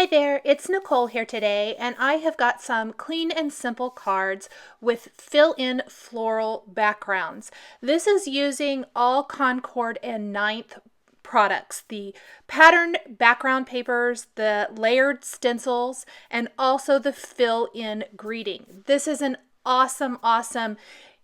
Hi there, it's Nicole here today, and I have got some clean and simple cards with fill-in floral backgrounds. This is using all Concord and 9th products, the patterned background papers, the layered stencils, and also the fill-in greeting. This is an awesome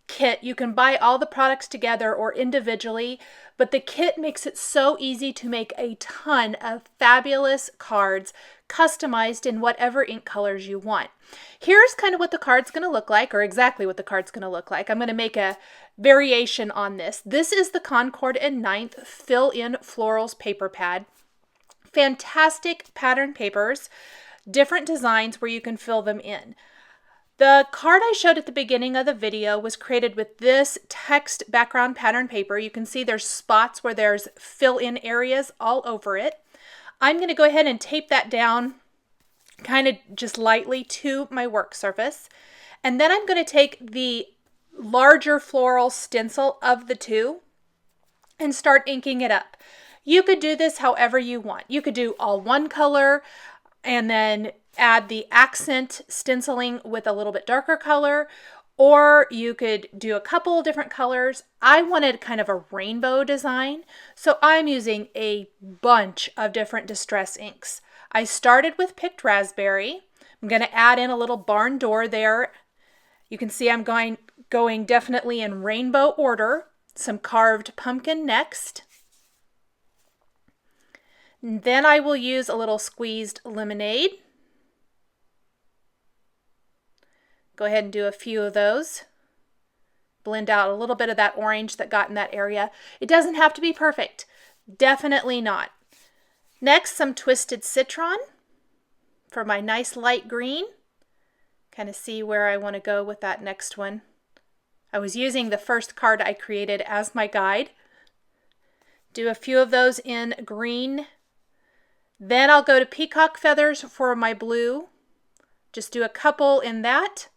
kit. You can buy all the products together or individually, but the kit makes it so easy to make a ton of fabulous cards customized in whatever ink colors you want. Here's kind of what the card's going to look like, or exactly what the card's going to look like. I'm going to make a variation on this. This is the Concord and 9th Fill-In Florals paper pad. Fantastic pattern papers, different designs where you can fill them in. The card I showed at the beginning of the video was created with this text background pattern paper. You can see there's spots where there's fill-in areas all over it. I'm going to go ahead and tape that down kind of just lightly to my work surface. And then I'm going to take the larger floral stencil of the two and start inking it up. You could do this however you want. You could do all one color and then add the accent stenciling with a little bit darker color, or you could do a couple different colors. I wanted kind of a rainbow design, so I'm using a bunch of different distress inks. I started with picked raspberry. I'm going to add in a little barn door there. You can see I'm going definitely in rainbow order. Some carved pumpkin next. And then I will use a little squeezed lemonade. Go ahead and do a few of those. Blend out a little bit of that orange that got in that area. It doesn't have to be perfect. Definitely not. Next, some twisted citron for my nice light green. Kind of see where I want to go with that next one. I was using the first card I created as my guide. Do a few of those in green. Then I'll go to peacock feathers for my blue. Just do a couple in that.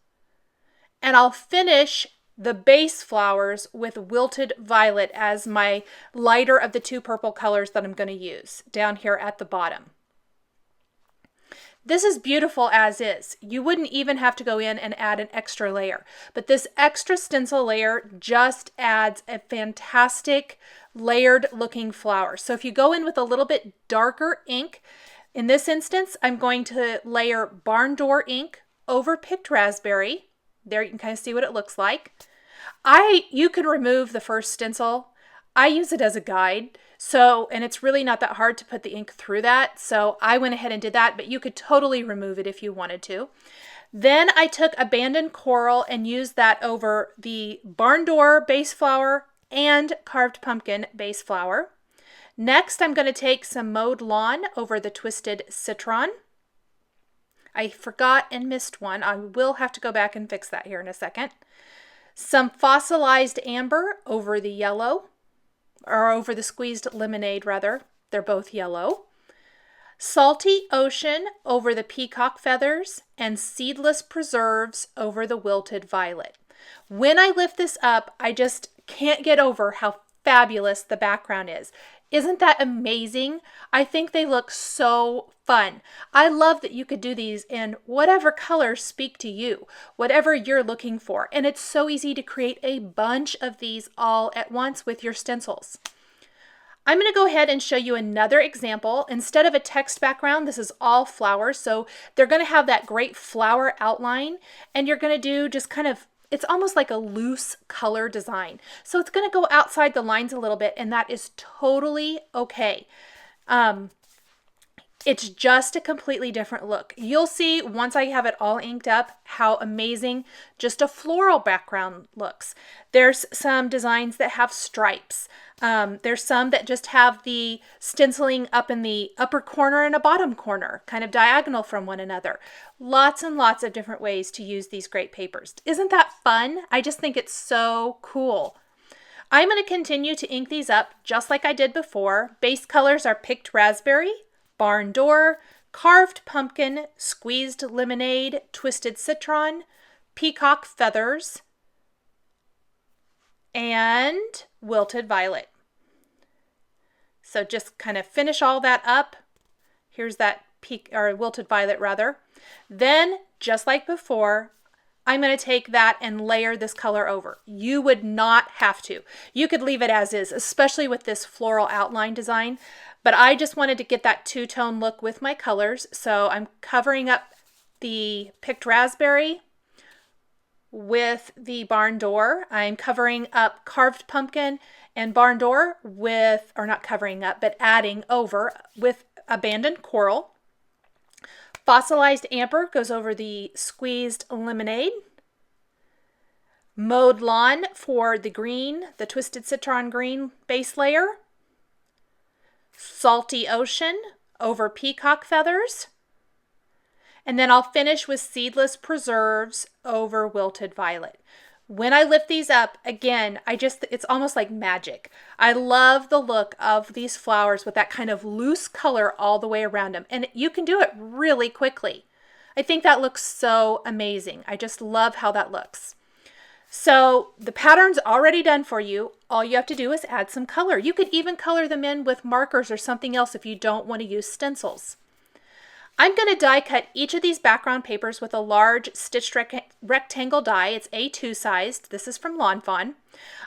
And I'll finish the base flowers with wilted violet as my lighter of the two purple colors that I'm going to use down here at the bottom. This is beautiful as is. You wouldn't even have to go in and add an extra layer, but this extra stencil layer just adds a fantastic layered looking flower. So if you go in with a little bit darker ink, in this instance, I'm going to layer barn door ink over picked raspberry. There you can kind of see what it looks like. You can remove the first stencil. I use it as a guide, and it's really not that hard to put the ink through that, so I went ahead and did that, but you could totally remove it if you wanted to. Then I took abandoned coral and used that over the barn door base flower and carved pumpkin base flower. Next, I'm going to take some mowed lawn over the twisted citron. I forgot and missed one. I will have to go back and fix that here in a second. Some fossilized amber over the yellow, or over the squeezed lemonade rather. They're both yellow. Salty ocean over the peacock feathers, and seedless preserves over the wilted violet. When I lift this up, I just can't get over how fabulous the background is. Isn't that amazing? I think they look so fun. I love that you could do these in whatever colors speak to you, whatever you're looking for. And it's so easy to create a bunch of these all at once with your stencils. I'm going to go ahead and show you another example. Instead of a text background, this is all flowers. So they're going to have that great flower outline, and you're going to do just kind of, it's almost like a loose color design. So it's going to go outside the lines a little bit, and that is totally okay. It's just a completely different look. You'll see once I have it all inked up how amazing just a floral background looks. There's some designs that have stripes. There's some that just have the stenciling up in the upper corner and a bottom corner, kind of diagonal from one another. Lots and lots of different ways to use these great papers. Isn't that fun? I just think it's so cool. I'm going to continue to ink these up just like I did before. Base colors are picked raspberry, barn door, carved pumpkin, squeezed lemonade, twisted citron, peacock feathers, and wilted violet. So just kind of finish all that up Here's that or wilted violet rather. Then, just like before, I'm going to take that and layer this color over. You would not have to. You could leave it as is, especially with this floral outline design. But I just wanted to get that two-tone look with my colors. So I'm covering up the picked raspberry with the barn door. I'm covering up carved pumpkin and barn door with, or not covering up, but adding over with abandoned coral. Fossilized amber goes over the squeezed lemonade. Mowed lawn for the green, the twisted citron green base layer. Salty ocean over peacock feathers. And then I'll finish with seedless preserves over wilted violet. When I lift these up, again, it's almost like magic. I love the look of these flowers with that kind of loose color all the way around them. And you can do it really quickly. I think that looks so amazing. I just love how that looks. So the pattern's already done for you. All you have to do is add some color. You could even color them in with markers or something else if you don't want to use stencils. I'm going to die cut each of these background papers with a large stitched rectangle die. It's A2 sized. This is from Lawn Fawn.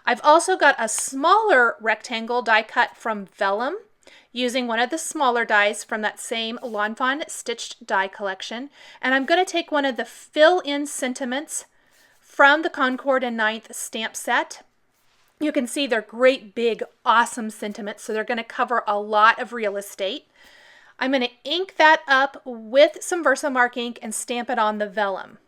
I've also got a smaller rectangle die cut from vellum using one of the smaller dies from that same Lawn Fawn stitched die collection. And I'm going to take one of the fill-in sentiments from the Concord 9th stamp set. You can see they're great, big, awesome sentiments, so they're going to cover a lot of real estate. I'm going to ink that up with some Versamark ink and stamp it on the vellum.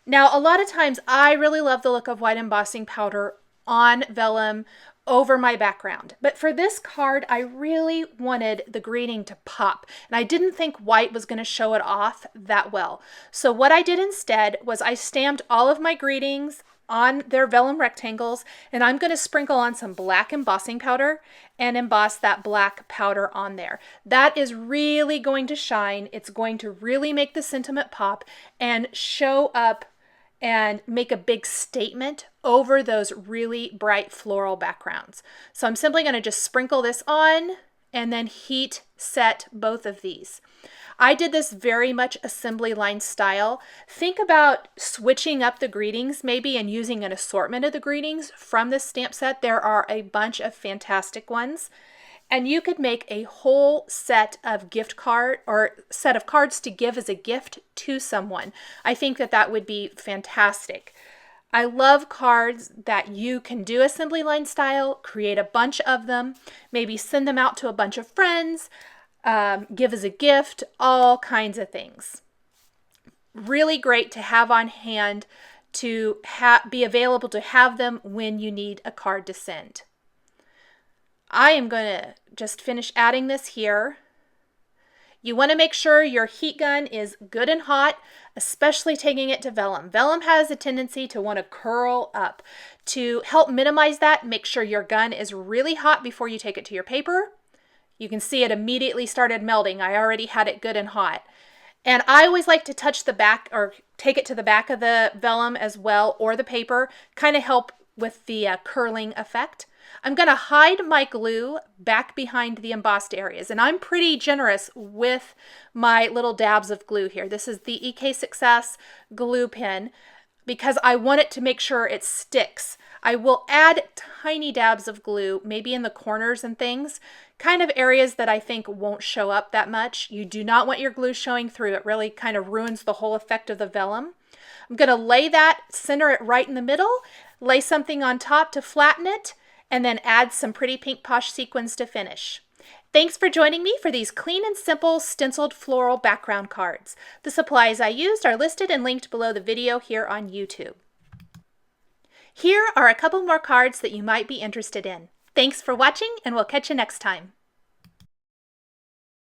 Now, a lot of times I really love the look of white embossing powder on vellum over my background. But for this card, I really wanted the greeting to pop, and I didn't think white was going to show it off that well. So what I did instead was I stamped all of my greetings on their vellum rectangles, and I'm going to sprinkle on some black embossing powder and emboss that black powder on there. That is really going to shine. It's going to really make the sentiment pop and show up and make a big statement over those really bright floral backgrounds. So I'm simply going to just sprinkle this on and then heat set both of these. I did this very much assembly line style. Think about switching up the greetings maybe and using an assortment of the greetings from this stamp set. There are a bunch of fantastic ones. And you could make a whole set of gift card or set of cards to give as a gift to someone. I think that that would be fantastic. I love cards that you can do assembly line style, create a bunch of them, maybe send them out to a bunch of friends, give as a gift, all kinds of things. Really great to have on hand to be available to have them when you need a card to send. I am going to just finish adding this here. You want to make sure your heat gun is good and hot, especially taking it to vellum. Vellum has a tendency to want to curl up. To help minimize that, make sure your gun is really hot before you take it to your paper. You can see it immediately started melting. I already had it good and hot. And I always like to touch the back or take it to the back of the vellum as well, or the paper, kind of help with the curling effect. I'm going to hide my glue back behind the embossed areas, and I'm pretty generous with my little dabs of glue here. This is the EK Success glue pen because I want it to make sure it sticks. I will add tiny dabs of glue, maybe in the corners and things, kind of areas that I think won't show up that much. You do not want your glue showing through. It really kind of ruins the whole effect of the vellum. I'm going to lay that, center it right in the middle, lay something on top to flatten it, and then add some pretty pink posh sequins to finish. Thanks for joining me for these clean and simple stenciled floral background cards. The supplies I used are listed and linked below the video here on YouTube. Here are a couple more cards that you might be interested in. Thanks for watching, and we'll catch you next time.